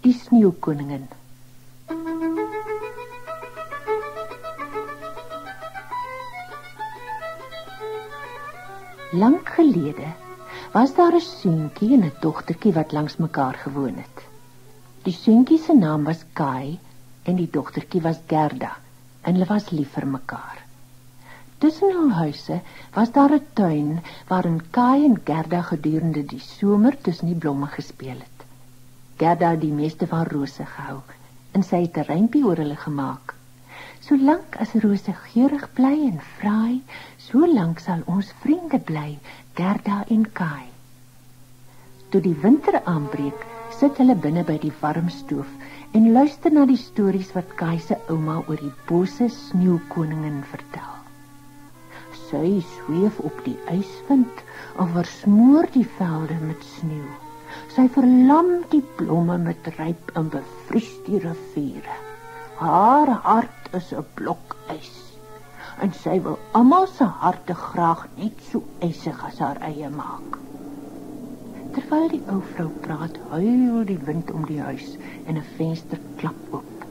die sneeuwkoningin. Lang gelede was daar 'n seentjie en 'n dogtertjie wat langs mekaar gewoon het. Die seentjie se naam was Kai en die dogtertjie was Gerda en hulle was lief vir mekaar. Tussen hul huise was daar 'n tuin waarin Kai en Gerda gedurende die somer tussen die blomme gespeel het. Gerda het die meeste van Rose gehou en sy het 'n rympie oor hulle gemaak. Solank as Rose geurig bly en fraai, solank sal ons vriende bly, Gerda en Kai. Toe die winter aanbreek, sit hulle binne by die warm stoof en luister na die stories wat Kai se ouma oor die bose sneeuwkoningin vertel. Sy sweef op die yswind en versmoor die velde met sneeu. Sy verlam die blomme met ryp en bevries die riviere. Haar hart is 'n blok ys en sy wil almal se harte graag net so ysig as haar eie maak. Terwyl die ou vrou praat, huil die wind om die huis en 'n venster klap oop.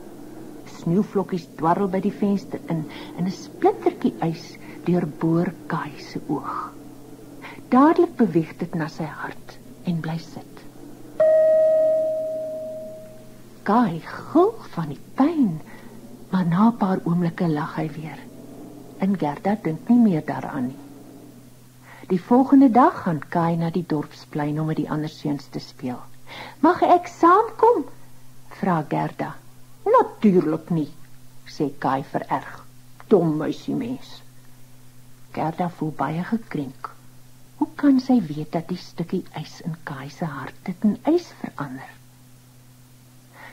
Sneeuvlokkies dwarrel by die venster in en 'n splintertjie ys deurboor Kai se oog. Dadelik beweeg dit na sy hart en bly sit. Kai gil van die pyn, maar na 'n paar oomblikke lag hy weer. En Gerda dink nie meer daaraan nie. Die volgende dag gaan Kai na die dorpsplein om met die ander seuns te speel. Mag ek saamkom? Vra Gerda. Natuurlik nie, sê Kai vererg. Dom muisie mens. Gerda voel baie gekrenk. Hoe kan sy weet dat die stukkie ys in Kai se hart dit in ys verander?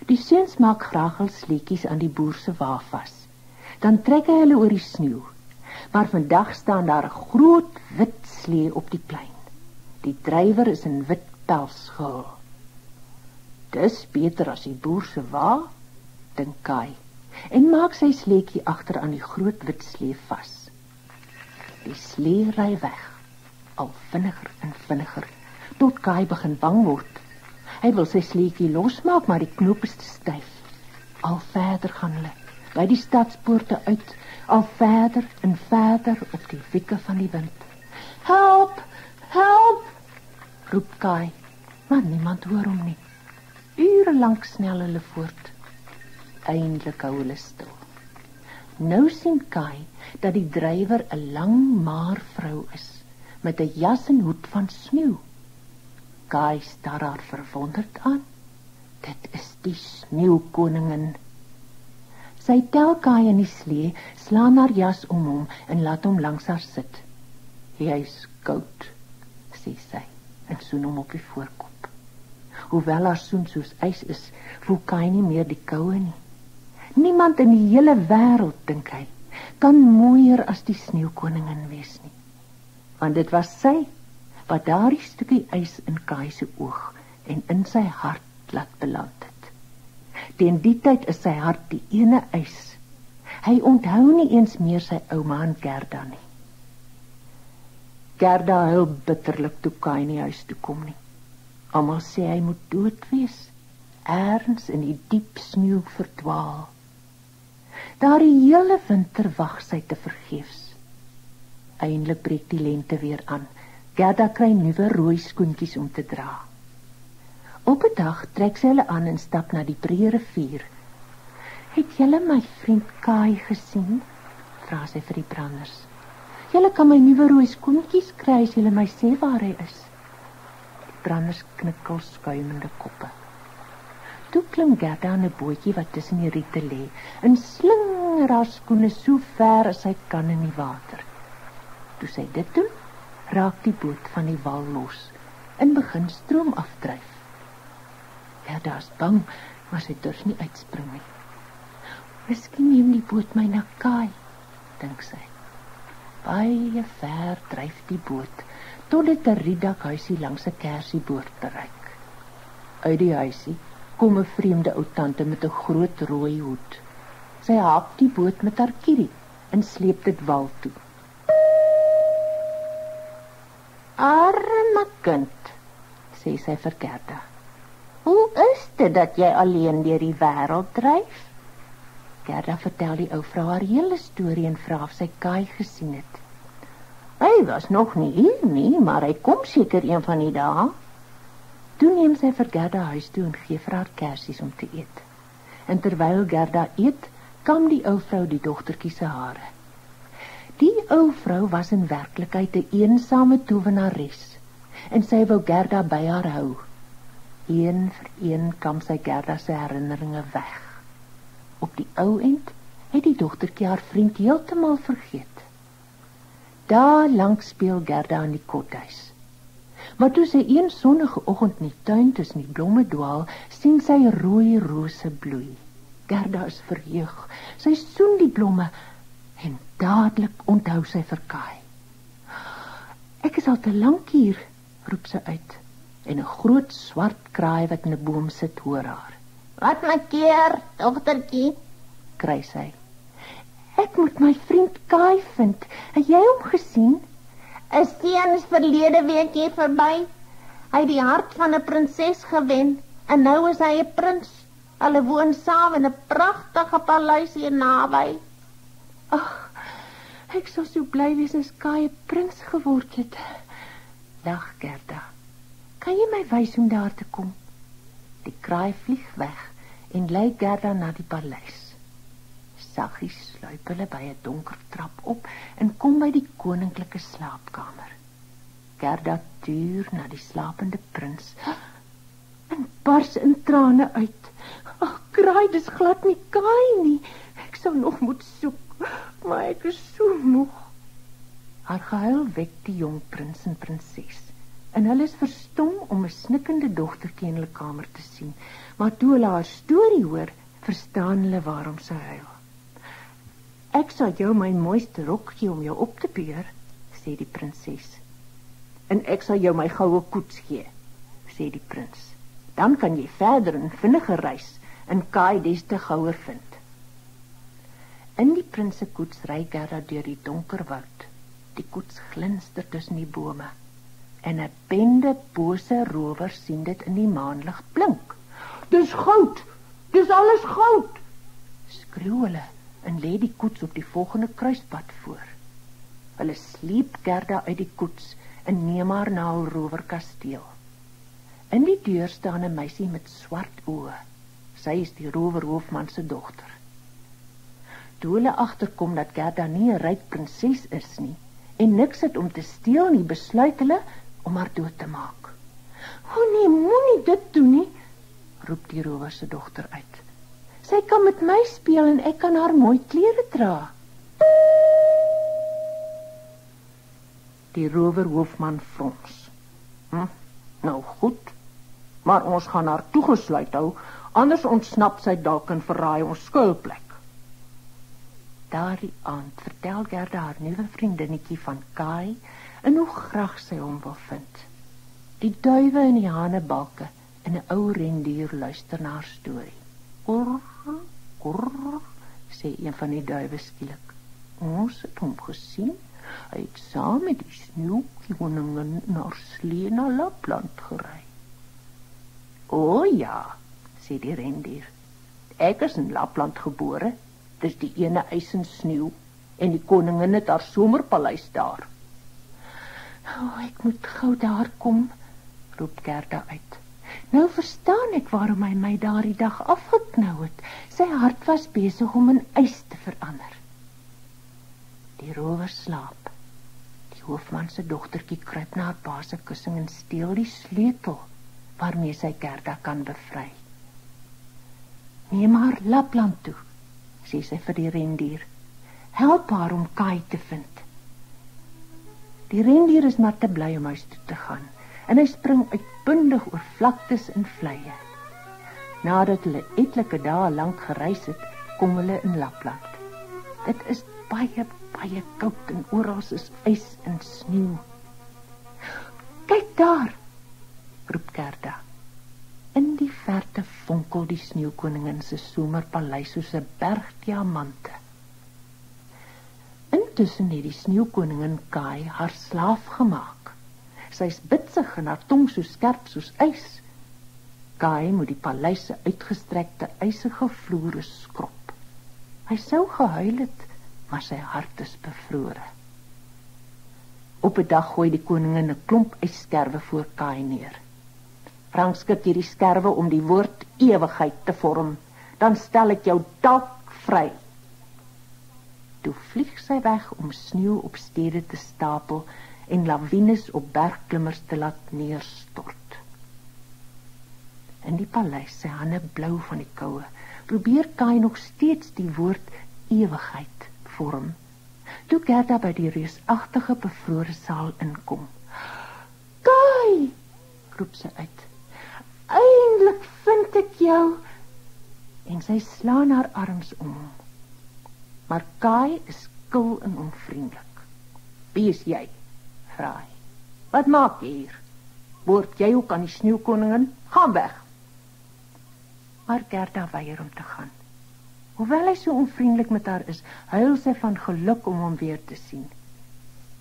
Die seuns maak graag hul sleetjies aan die boer se wa vas. Dan trek hy hulle oor die sneeu. Maar vandag staan daar 'n groot wit slee op die plein. Die drywer is in wit pels gehul. Dis beter as die boer se wa, dink Kai, en maak sy sleetjie agter aan die groot wit slee vas. Die slee ry weg, al vinniger en vinniger, tot Kai begin bang word. Hy wil sy sleetjie losmaak, maar die knoop is te styf. Al verder gaan hulle, by die stadspoorte uit, al verder en verder op die wieke van die wind. Help, help, roep Kai, maar niemand hoor hom nie. Ure lank snel hulle voort. Eindelik hou hulle stil. Nou sien Kai dat die drywer 'n lang maar vrou is, met 'n jas en hoed van sneeu. Kai staar haar verwonderd aan. Dit is die sneeuwkoningin. Sy tel Kai in die slee, slaan haar jas om hom en laat hom langs haar sit. Hy is koud, sê sy, en soen hom op die voorkop. Hoewel haar soen soos ys is, voel Kai nie meer die koue nie. Niemand in die hele wêreld, dink hy, kan mooier as die sneeuwkoningin wees nie. Want dit was sy wat daardie stukkie ys in Kai se oog en in sy hart laat beland het. Teen die tyd is sy hart die ene ys. Hy onthou nie eens meer sy ouma en Gerda nie. Gerda huil bitterlik toe Kai nie huis toe kom nie. Almal sê hy moet dood wees, ergens in die diep sneeu verdwaal. Daardie hele winter wag sy te vergeefs. Eindelik breek die lente weer aan. Gerda kry nuwe rooi skoentjies om te dra. Op 'n dag trek sy hulle aan en stap na die breë rivier. Het julle my vriend Kai gesien? Vra sy vir die branders. Julle kan my nuwe rooi skoentjies kry as julle my sê waar hy is. Die branders knikkel skuimende koppe. Toe klim Gerda aan 'n bootjie wat tussen die riete lê en slinger haar skoene so ver as sy kan in die water. Toe sy dit doen, raak die boot van die wal los en begin stroom afdryf. Gerda is bang, maar sy durf nie uitspring nie. Miskien neem die boot my na Kai, dink sy. Baie ver dryf die boot, tot dit 'n rietdakhuisie langs 'n kersieboord bereik. Uit die huisie kom 'n vreemde ou tante met 'n groot rooi hoed. Sy haap die boot met haar kierie en sleep dit wal toe. Arme kind, sê sy vir Gerda. Hoe is dit dat jy alleen deur die wêreld dryf? Gerda vertel die ou vrou haar hele storie en vra of sy Kai gesien het. Hy was nog nie hier nie, maar hy kom seker een van die dae. Toe neem sy vir Gerda huis toe en gee vir haar kersies om te eet. En terwyl Gerda eet, kam die ou vrou die dogtertjie se hare. Die ou vrou was in werklikheid 'n eensame towenares en sy wou Gerda by haar hou. Een vir een kam sy Gerda se herinneringe weg. Op die ou end het die dogtertjie haar vriend heeltemal vergeet. Daar lank speel Gerda in die kothuis. Maar toe sy een sonnige oggend in die tuin tussen die blomme dwaal, sien sy rooi rose bloei. Gerda is verheug. Sy soen die blomme en dadelik onthou sy vir Kai. Ek is al te lank hier, roep sy uit. En 'n groot swart kraai wat in 'n boom sit hoor haar. Wat maak keer, dogtertjie? Kry sy. Ek moet my vriend Kai vind. Het jy hom gesien? 'n Seun is verlede week hier verby. Hy het die hart van 'n prinses gewen en nou is hy 'n prins. Hulle woon saam in 'n pragtige paleis hier naby. Ag, ek sou so bly wees as Kai 'n prins geword het. Lag Gerda. Kan jy my wys hoe om daar te kom? Die kraai vlieg weg en lei Gerda na die paleis. Saggies sluip hulle by 'n donker trap op en kom by die koninklike slaapkamer. Gerda tuur na die slapende prins en bars in trane uit. Ag, kraai, dis glad nie Kai nie. Ek sou nog moet soek, maar ek is so moeg. Haar gehuil wek die jong prins en prinses. En hulle is verstom om 'n snikkende dogtertjie in hulle kamer te sien. Maar toe hulle haar storie hoor, verstaan hulle waarom sy huil. Ek sal jou my mooiste rok gee om jou op te beur, sê die prinses. En ek sal jou my goue koets gee, sê die prins. Dan kan jy verder en vinniger reis en Kai des te gouer vind. In die prins se koets ry Gerda deur die donker woud. Die koets glinster tussen die bome. En 'n bende bose rowers sien dit in die maanlig blink. Dis goud! Dis alles goud! Skreeu hulle en lê die koets op die volgende kruispad voor. Hulle sleep Gerda uit die koets en neem haar na 'n rowerkasteel. In die deur staan 'n meisie met swart oë. Sy is die rowerhoofman se dogter. Toe hulle agterkom dat Gerda nie 'n ryk prinses is nie en niks het om te steel nie, besluit hulle om haar dood te maak. "O nee, moenie dit doen nie," roep die rower se dogter uit. "Sy kan met my speel en ek kan haar mooi klere dra." Die rowerhoofman frons. Nou goed, maar ons gaan haar toegesluit hou, anders ontsnap sy dalk en verraai ons skuilplek. Daardie aand vertel Gerda haar nuwe vriendinnetjie van Kai en hoe graag sy hom wil vind. Die duwe en die hanebalke en 'n ou rendier luister na haar storie. "Kurr, kurr," sê een van die duwe skielik. "Ons het hom gesien. Hy het saam met die sneeuwkoningin na slee na Lapland gery." "O ja," sê die rendier. "Ek is in Lapland gebore. Dis die ene ys en sneeu en die koningin het haar somerpaleis daar." Ek moet gou daar kom," roep Gerda uit. "Nou verstaan ek waarom hy my daardie dag afgeknou het. Sy hart was besig om in ys te verander." Die rower slaap. Die hoofman se dogtertjie kruip na haar pa se kussing en steel die sleutel waarmee sy Gerda kan bevry. "Neem haar Lapland toe," sê sy vir die rendier. "Help haar om Kai te vind." Die rendier is maar te bly om huis toe te gaan en hy spring uitbundig oor vlaktes en vleie. Nadat hulle etlike dae lank gereis het, kom hulle in Lapland. Dit is baie, baie koud en oral is ys en sneeu. "Kyk daar," roep Gerda. In die verte vonkel die sneeuwkoningin se somerpaleis soos 'n berg diamante. Intussen het die sneeuwkoningin Kai haar slaaf gemaak. Sy is bitsig en haar tong so skerp soos ys. Kai moet die paleis se uitgestrekte ysige vloere skrob. Hy sou gehuil het, maar sy hart is bevrore. Op 'n dag gooi die koningin 'n klomp yskerwe voor Kai neer. Rangskik hierdie skerwe om die woord ewigheid te vorm, dan stel ek jou dalk vry. Toe vlieg sy weg om sneeu op stede te stapel en lawines op bergklimmers te laat neerstort. In die paleis, sy hande blou van die koue, probeer Kai nog steeds die woord ewigheid vorm. Toe Gerda by die reusagtige bevrore saal inkom. Kai, roep sy uit. Eindelik vind ek jou. En sy slaan haar arms om hom. Maar Kai is kil en onvriendelik. Wie is jy? Vra hy. Wat maak jy hier? Behoort jy ook aan die sneeuwkoningin? Gaan weg. Maar Gerda weier om te gaan. Hoewel hy so onvriendelik met haar is, huil sy van geluk om hom weer te sien.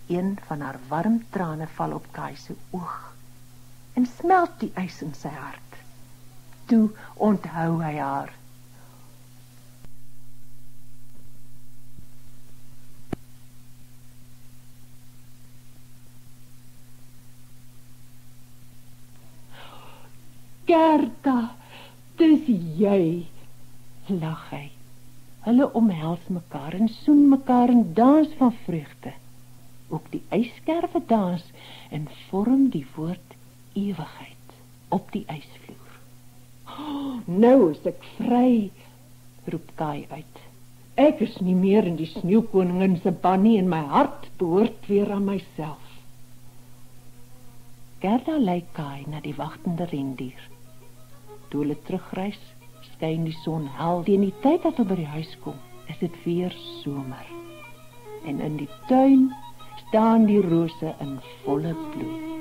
Een van haar warm trane val op Kai se oog en smelt die ys in sy hart. Toe onthou hy haar. Gerda, dis jy, lag hy. Hulle omhels mekaar en soen mekaar en dans van vreugde. Ook die yskerwe dans en vorm die woord ewigheid op die ysvloer. Nou is ek vry, roep Kai uit. Ek is nie meer in die sneeuwkoningin se ban nie en my hart behoort weer aan myself. Gerda lei Kai na die wagtende rendier. Toe hulle terugreis, skyn die son hel. Teen die tyd dat hulle by die huis kom, is dit weer somer. En in die tuin staan die rose in volle bloei.